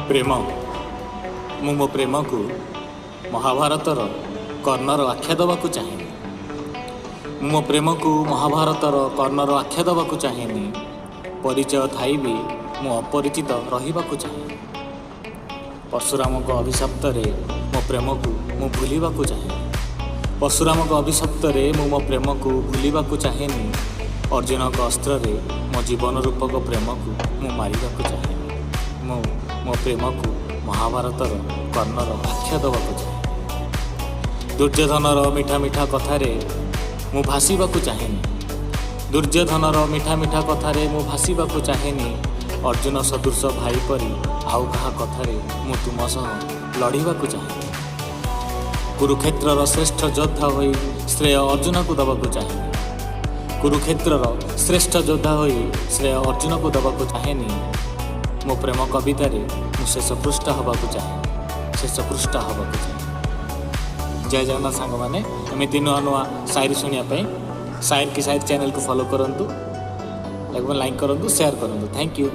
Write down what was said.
प्रेम मु मो प्रेम को महाभारतर कर्णर आख्या देवाक चाहेनी। मु मो प्रेम को महाभारतर कर्णर आख्या देवाक चाहेनी। परिचय थाई भी मु अपरिचित रहिबाकु चाहेनी। परशुराम को अभिशप्त रे मो प्रेम को मु भूलिबाकु चाहेनी। परशुराम को अभिशप्त रे मु मो प्रेम को भूलिबाकु चाहेनी। अर्जुन को अस्त्र रे मो जीवन रूपक प्रेम को मु मारिबाकु चाहेनी। मु मो प्रेम को महाभारतर कर्णर आख्या देवाक चाहे। दुर्योधनर मीठा मीठा कथारे मु भासीबाकु चाहेनी। दुर्योधनर मीठा मीठा कथारे मु भासीबाकु चाहेनी। अर्जुन सदृश भाई परी आउ कहा कथारे मु तुम सह लड़िबाकु चाहेनी। कुरुक्षेत्रर श्रेष्ठ योद्धा होई श्रेय अर्जुन को देवाकु चाहेनी। कुरुक्षेत्रर श्रेष्ठ योद्धा होई श्रेय अर्जुन को देवाकु चाहेनी। मो प्रेम कवितारे मु शेष पृष्ठ हवाकु चाहे। शेष पृष्ठ हवाकु चाहे। जय जगन्नाथ सांग मैंने एमती नुआ नुआ शायरी शुणापी शायर की शायर चैनल को फॉलो करूँ, लाइक करूँ, शेयर करूँ। Thank you.